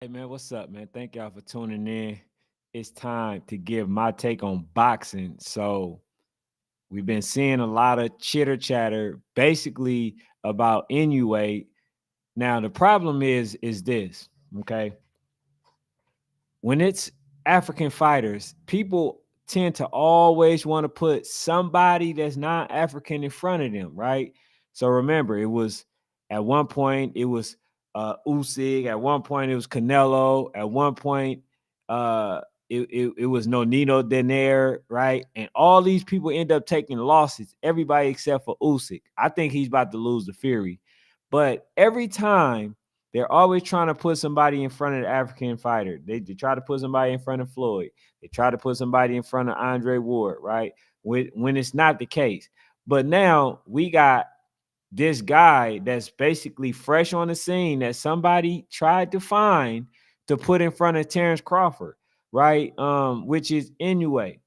Hey man, what's up, man? Thank y'all for tuning in. It's time to give my take on boxing. So we've been seeing a lot of chitter chatter, basically about Inoue. Now the problem is this, okay? When it's African fighters, people tend to always want to put somebody that's not African in front of them, right? So remember, it was at one point it was Usyk, at one point it was Canelo, at one point uh it was no Nino Denaire, right? And all these people end up taking losses, everybody except for Usyk. I think he's about to lose the Fury. But every time they're always trying to put somebody in front of the African fighter. They try to put somebody in front of Floyd. They try to put somebody in front of Andre Ward, right? When it's not the case. But now we got this guy that's basically fresh on the scene that somebody tried to find to put in front of Terrence Crawford, right? Which is Inoue.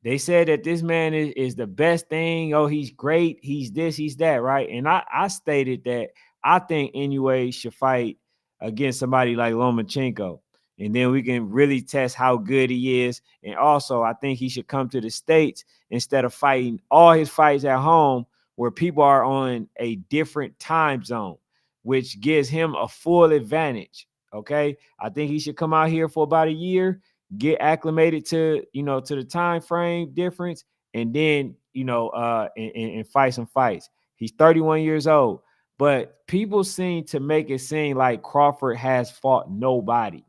They said that this man is the best thing. Oh, he's great. He's this, he's that, right? And I stated that I think Inoue should fight against somebody like Lomachenko. And then we can really test how good he is. And also, I think he should come to the States instead of fighting all his fights at home where people are on a different time zone, which gives him a full advantage. Okay. I think he should come out here for about a year, get acclimated to to the time frame difference, and then and fight some fights. He's 31 years old, but people seem to make it seem like Crawford has fought nobody.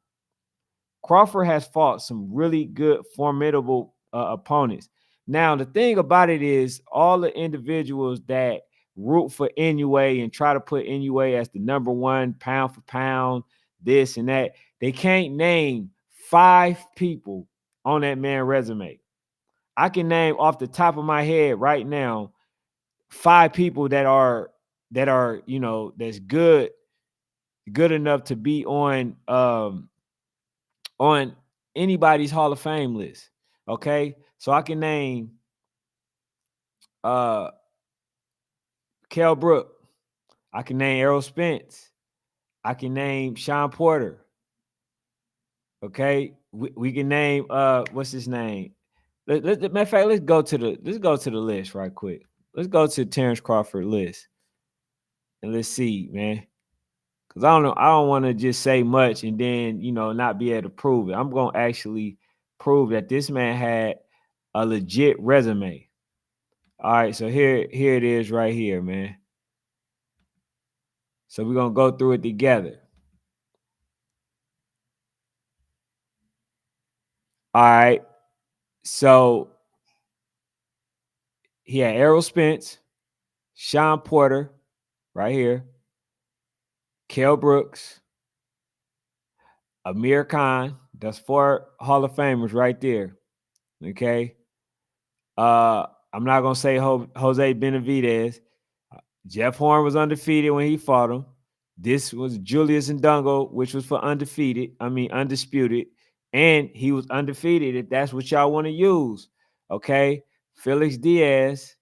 Crawford has fought some really good, formidable opponents. Now, the thing about it is, all the individuals that root for Inoue and try to put Inoue as the number one pound for pound, this and that, they can't name 5 people on that man resume. I can name off the top of my head right now 5 people that are that's good enough to be on anybody's Hall of Fame list. Okay. So I can name uh Kell Brook. I can name Errol Spence. I can name Sean Porter. Okay. We can name what's his name? Matter of fact, let's go to the list right quick. Let's go to Terrence Crawford list and let's see, man. Cause I don't know, I don't want to just say much and then not be able to prove it. I'm gonna actually prove that this man had a legit resume. All right, so here it is right here, man. So we're gonna go through it together. All right. So he had Errol Spence, Sean Porter, right here, Kell Brooks, Amir Khan. That's 4 Hall of Famers right there. Okay. I'm not gonna say Jose Benavidez. Jeff Horn was undefeated when he fought him. This was Julius Ndungo, which was for undefeated. I mean undisputed, and he was undefeated. If that's what y'all want to use, okay. Felix Diaz,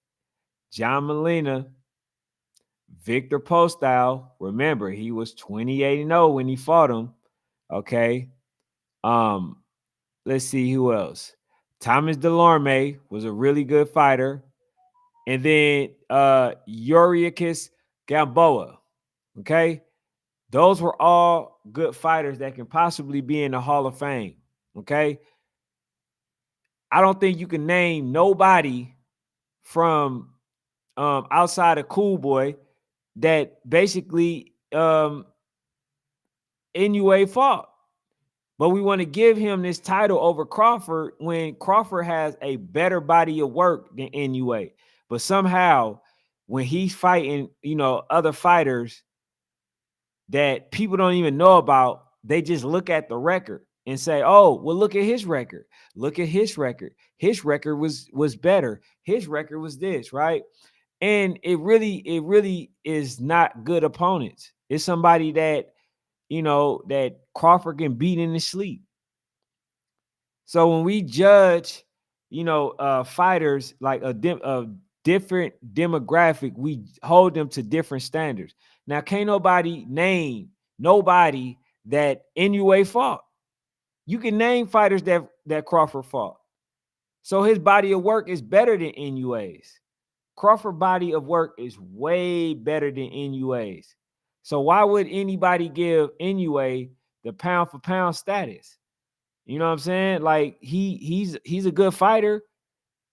John Molina, Victor Postile. Remember, he was 28-0 when he fought him. Okay. Um, let's see who else. Thomas Delorme was a really good fighter. And then Yuriakis Gamboa. Okay. Those were all good fighters that can possibly be in the Hall of Fame. Okay. I don't think you can name nobody from outside of Cool Boy that basically Inoue fought. But we want to give him this title over Crawford when Crawford has a better body of work than Inoue. But somehow, when he's fighting, other fighters that people don't even know about, they just look at the record and say, "Oh, well, look at his record. Look at his record. His record was better. His record was this, right?" And it really is not good opponents. It's somebody that that Crawford can beat in his sleep. So when we judge, fighters like a different demographic, we hold them to different standards. Now, can't nobody name nobody that Inoue fought. You can name fighters that Crawford fought. So his body of work is better than Inoue's. Crawford body of work is way better than Inoue's. So why would anybody give Inoue the pound for pound status? You know what I'm saying? Like he's a good fighter,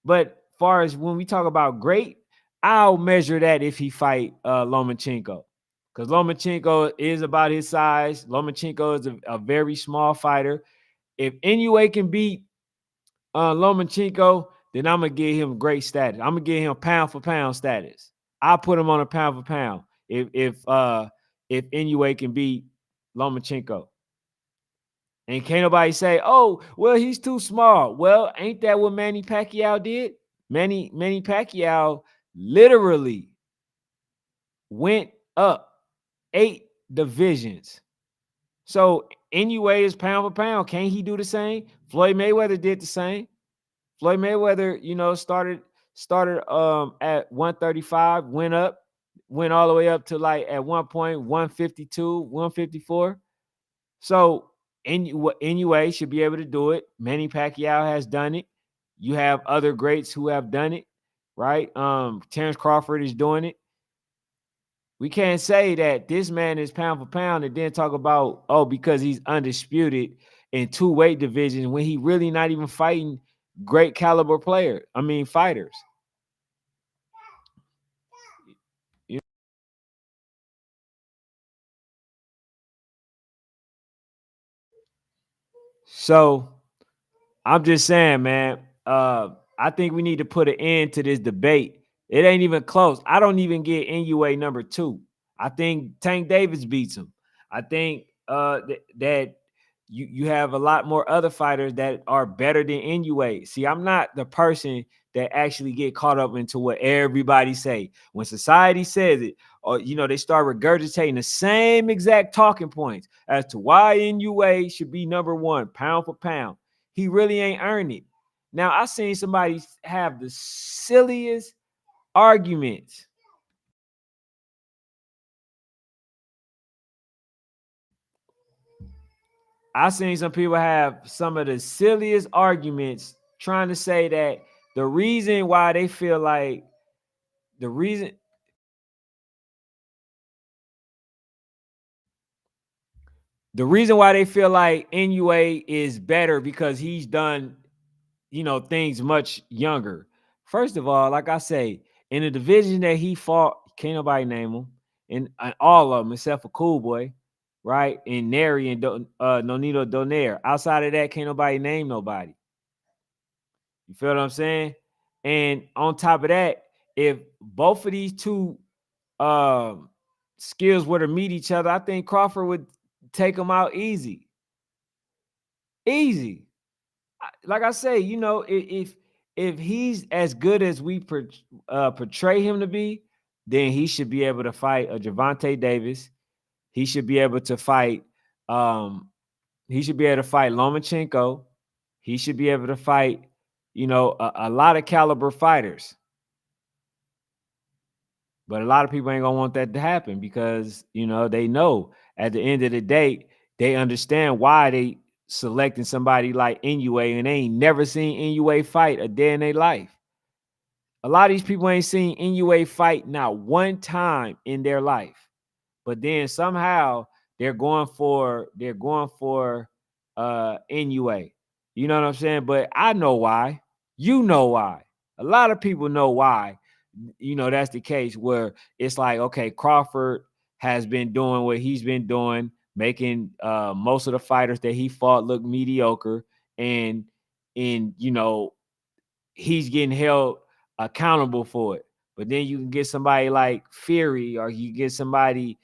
but far as when we talk about great, I'll measure that if he fight Lomachenko. Because Lomachenko is about his size. Lomachenko is a very small fighter. If Inoue can beat Lomachenko, then I'm gonna give him great status. I'm gonna give him pound for pound status. I'll put him on a pound for pound if Inoue can beat Lomachenko. And can't nobody say, oh, well, he's too small. Well, ain't that what Manny Pacquiao did? Manny Pacquiao literally went up 8 divisions. So Inoue is pound for pound. Can't he do the same? Floyd Mayweather did the same. Floyd Mayweather, started at 135, went all the way up to like at one point 152, 154. So Inoue should be able to do it. Manny Pacquiao has done it. You have other greats who have done it, right? Terrence Crawford is doing it. We can't say that this man is pound for pound and then talk about, because he's undisputed in 2 weight divisions when he really not even fighting great caliber fighters. So I'm just saying, man, I think we need to put an end to this debate. It ain't even close. I don't even get Inoue number 2. I think Tank Davis beats him. I think that you have a lot more other fighters that are better than Inoue. See, I'm not the person that actually get caught up into what everybody say. When society says it, or they start regurgitating the same exact talking points as to why Inoue should be number 1, pound for pound. He really ain't earned it. Now, I seen somebody have the silliest arguments. I seen some people have some of the silliest arguments trying to say that the reason why they feel like the reason why they feel like Inoue is better because he's done, things much younger. First of all, like I say, in the division that he fought, can't nobody name him, and all of them except for Cool Boy, right? And Neri and Nonito Donaire. Outside of that, can't nobody name nobody. You feel what I'm saying? And on top of that, if both of these two skills were to meet each other, I think Crawford would take them out easy. Easy. Like I say, if he's as good as we portray him to be, then he should be able to fight a Gervonta Davis. He should be able to fight. He should be able to fight Lomachenko. He should be able to fight, a lot of caliber fighters. But a lot of people ain't gonna want that to happen because they know at the end of the day, they understand why they selecting somebody like Inoue, and they ain't never seen Inoue fight a day in their life. A lot of these people ain't seen Inoue fight not one time in their life. But then somehow they're going for Inoue. You know what I'm saying? But I know why. You know why. A lot of people know why. That's the case where it's like, okay, Crawford has been doing what he's been doing, making most of the fighters that he fought look mediocre, and he's getting held accountable for it. But then you can get somebody like Fury, or you get somebody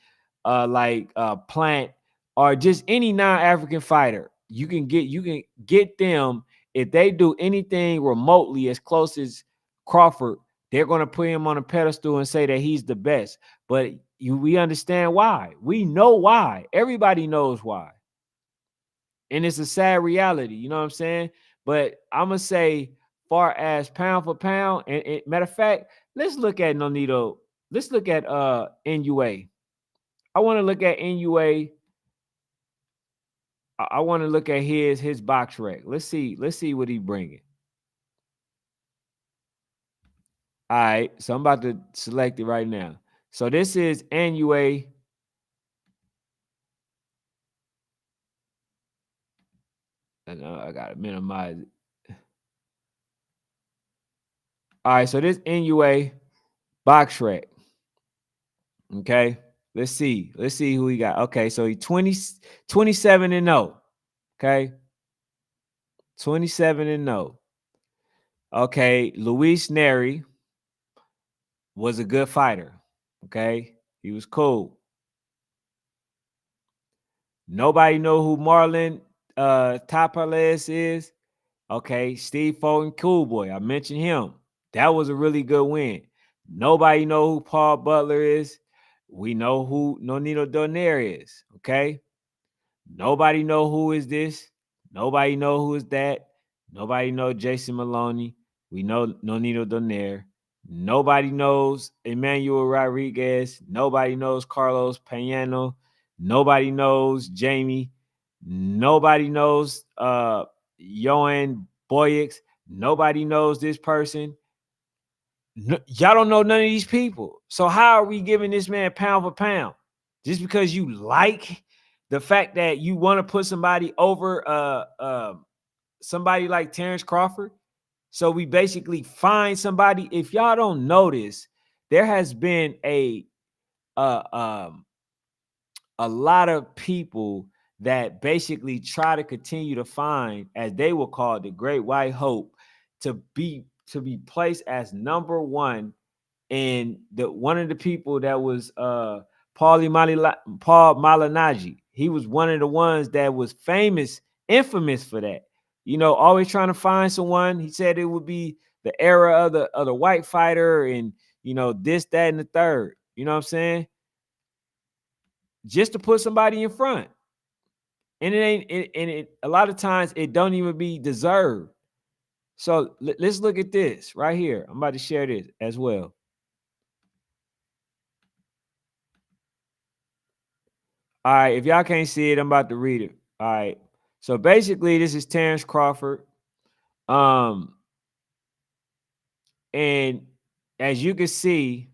like Plant, or just any non-African fighter. You can get them if they do anything remotely as close as Crawford. They're going to put him on a pedestal and say that he's the best. But we understand why. We know why. Everybody knows why. And it's a sad reality. You know what I'm saying? But I'm going to say, far as pound for pound, and matter of fact, let's look at Nonito. Let's look at Inoue. I want to look at Inoue I want to look at his box rec. Let's see what he bringing. All right, so I'm about to select it right now. So this is Inoue. And I gotta minimize it. All right, so this Inoue box rec. Okay, let's see who he got. Okay, so he 27 and 0. Okay, 27 and 0. Okay, Luis Neri was a good fighter. Okay, he was cool. Nobody know who Marlon Tapales is. Okay, Steve Fulton, cool boy. I mentioned him. That was a really good win. Nobody know who Paul Butler is. We know who Nonito Donaire is. Okay, nobody know who is this. Nobody know who is that. Nobody know Jason Maloney. We know Nonito Donaire. Nobody knows Emmanuel Rodriguez. Nobody knows Carlos Payano. Nobody knows Jamie. Nobody knows Johan Boyix. Nobody knows this person. No, y'all don't know none of these people. So how are we giving this man pound for pound? Just because you like the fact that you want to put somebody over somebody like Terrence Crawford? So we basically find somebody. If y'all don't notice, there has been uh, um, a lot of people that basically try to continue to find, as they will call the Great White Hope, to be placed as number one. And the one of the people that was Paul Malignaggi, he was one of the ones that was infamous for that. You know, always trying to find someone. He said it would be the era of the white fighter, and you know this, that, and the third. You know what I'm saying? Just to put somebody in front, and it ain't. A lot of times it don't even be deserved. So let's look at this right here. I'm about to share this as well. All right, if y'all can't see it, I'm about to read it. All right. So basically, this is Terrence Crawford. Um, and as you can see,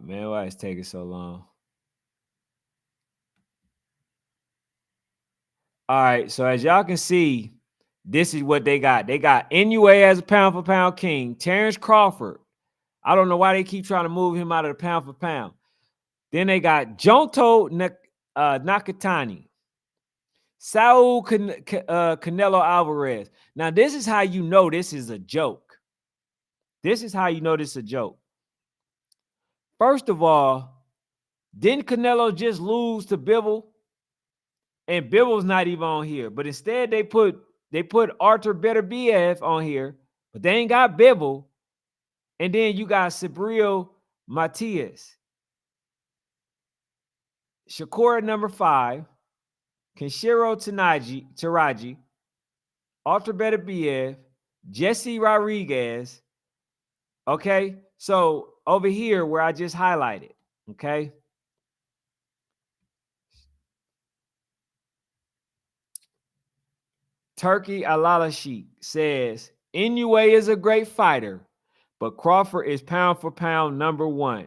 man, why is taking so long? All right, so as y'all can see, this is what they got. They got Inoue as a pound for pound king. Terrence Crawford. I don't know why they keep trying to move him out of the pound for pound. Then they got Jonto Nakatani. Saul Canelo Alvarez. Now, this is how you know this is a joke. This is how you know this is a joke. First of all, didn't Canelo just lose to Bivol? And Bivol's not even on here. But instead, they put Arthur Beterbiev on here, but they ain't got Bivol. And then you got Sabril Matias. Shakur at number 5. Kenshiro Taraji, Arthur Beterbiev, Jesse Rodriguez. Okay, so over here where I just highlighted, okay, Turkey Alalashi says Inoue is a great fighter, but Crawford is pound for pound number 1.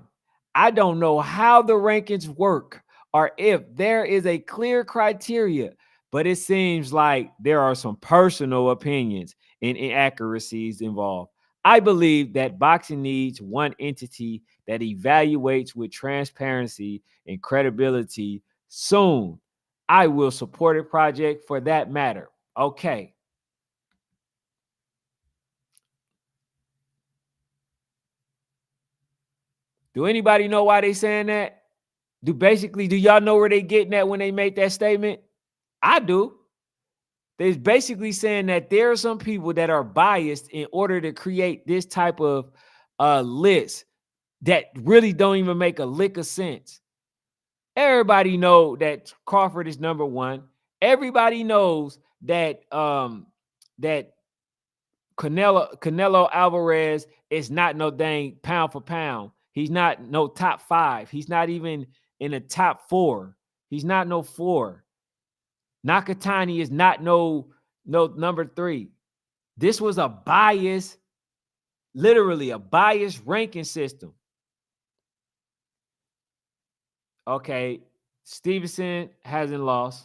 I don't know how the rankings work or if there is a clear criteria, but it seems like there are some personal opinions and inaccuracies involved. I believe that boxing needs one entity that evaluates with transparency and credibility soon. I will support a project for that matter. Okay. Do anybody know why they saying that? Do y'all know where they getting at when they make that statement? I do. They're basically saying that there are some people that are biased in order to create this type of list that really don't even make a lick of sense. Everybody know that Crawford is number 1. Everybody knows that that Canelo Alvarez is not no dang pound for pound. He's not no top 5. He's not even in the top 4. He's not no 4. Nakatani is not no number 3. This was a bias, literally a biased ranking system. Okay, Stevenson hasn't lost.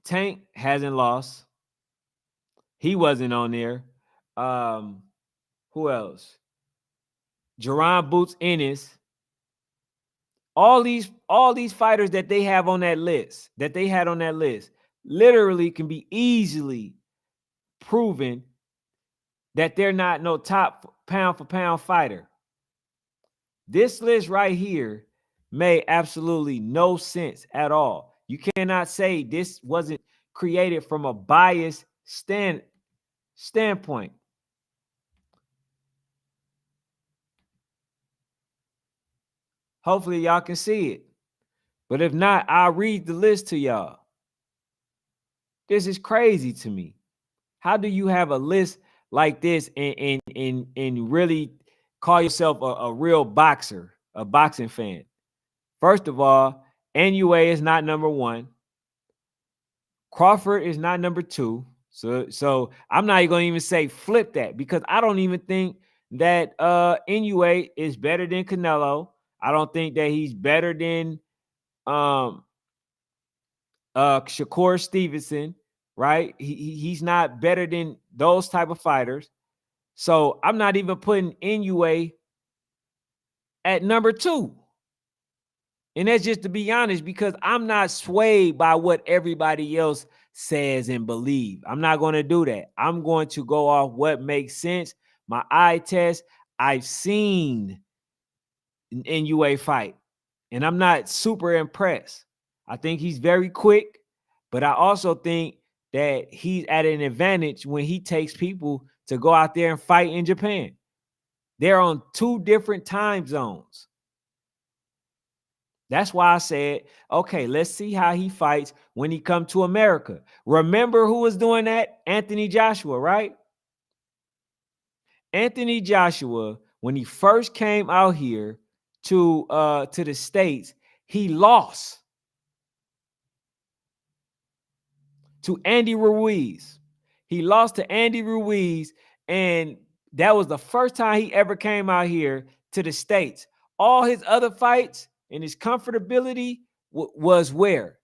Tank hasn't lost. He wasn't on there. Who else? Jerron Boots Ennis. All these fighters that they have on that list, that they had on that list, literally can be easily proven that they're not no top pound for pound fighter. This list right here made absolutely no sense at all. You cannot say this wasn't created from a biased standpoint. Hopefully y'all can see it. But if not, I'll read the list to y'all. This is crazy to me. How do you have a list like this and really call yourself a real boxer, a boxing fan? First of all, Inoue is not number 1. Crawford is not number 2. So I'm not going to even say flip that, because I don't even think that Inoue is better than Canelo. I don't think that he's better than Shakur Stevenson, right? He's not better than those type of fighters. So I'm not even putting Inoue at number 2. And that's just to be honest, because I'm not swayed by what everybody else says and believe. I'm not going to do that. I'm going to go off what makes sense. My eye test. I've seen an Inoue fight, and I'm not super impressed. I think he's very quick, but I also think that he's at an advantage when he takes people to go out there and fight in Japan. They're on 2 different time zones. That's why I said, okay, let's see how he fights when he comes to America. Remember who was doing that? Anthony Joshua, right? Anthony Joshua, when he first came out here to the States, he lost to Andy Ruiz. He lost to Andy Ruiz, and that was the first time he ever came out here to the States. All his other fights and his comfortability was where?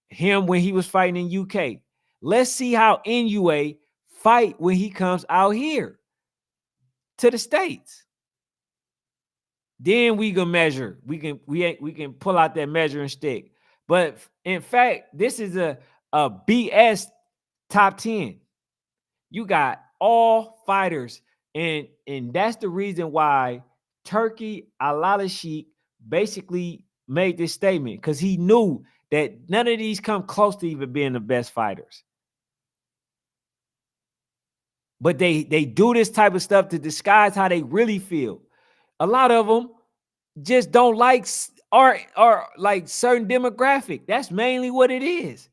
Him when he was fighting in UK. Let's see how Inoue fight when he comes out here to the States. Then we can measure. We can pull out that measuring stick. But in fact, this is a BS top 10. You got all fighters, and that's the reason why Turki Al-Sheikh basically made this statement, because he knew that none of these come close to even being the best fighters. But they do this type of stuff to disguise how they really feel. A lot of them just don't like or like certain demographic. That's mainly what it is.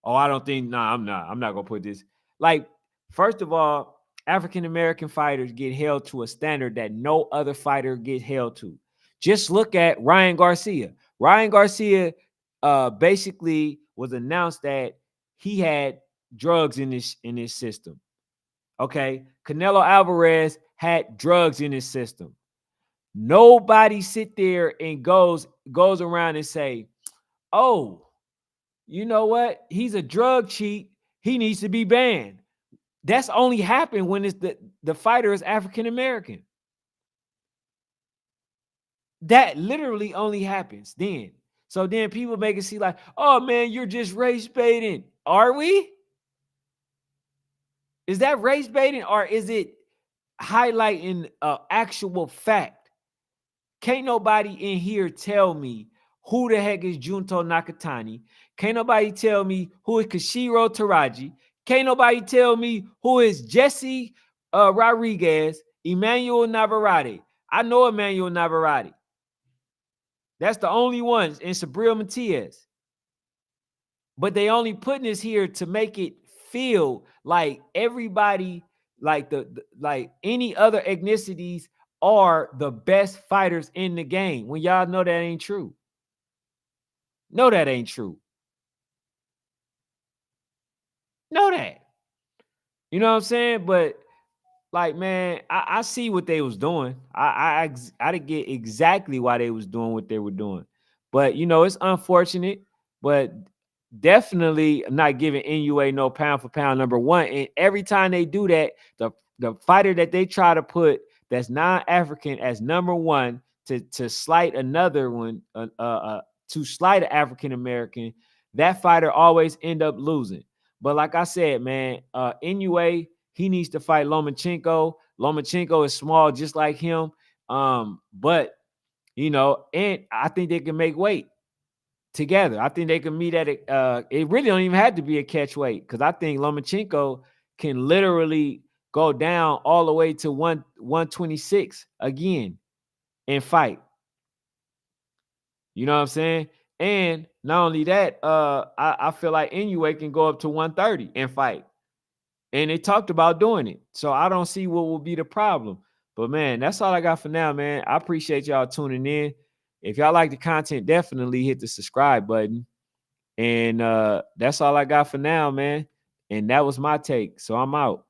Oh, I don't think, I'm not gonna put this. Like, first of all, African American fighters get held to a standard that no other fighter gets held to. Just look at Ryan Garcia. Ryan Garcia basically was announced that he had drugs in his system. Okay, Canelo Alvarez had drugs in his system. Nobody sit there and goes around and say, "Oh, you know what? He's a drug cheat. He needs to be banned." That's only happened when it's the fighter is African American. That literally only happens then. So then people make it seem like, "Oh man, you're just race baiting." Are we? Is that race baiting, or is it highlighting an actual fact? Can't nobody in here tell me who the heck is Junto Nakatani. Can't nobody tell me who is Kashiro Taraji. Can't nobody tell me who is Jesse Rodriguez, Emmanuel Navarrete. I know Emmanuel Navarrete. That's the only ones, and Sabril Matias. But they only putting this here to make it feel like everybody, like like any other ethnicities are the best fighters in the game when y'all know that ain't true. Know that ain't true. Know that. You know what I'm saying? But like, man, I see what they was doing. I didn't get exactly why they was doing what they were doing. But it's unfortunate, but definitely not giving Inoue no pound for pound number one. And every time they do that, the fighter that they try to put that's non-African as number one to slight another one, to slight an African American, that fighter always end up losing. But like I said, man, Inoue, he needs to fight Lomachenko. Lomachenko is small, just like him. But and I think they can make weight together. I think they can meet at it. It really don't even have to be a catch weight because I think Lomachenko can literally go down all the way to 126 again and fight. You know what I'm saying? And not only that, I feel like Inoue can go up to 130 and fight. And they talked about doing it. So I don't see what will be the problem. But man, that's all I got for now, man. I appreciate y'all tuning in. If y'all like the content, definitely hit the subscribe button. And that's all I got for now, man. And that was my take. So I'm out.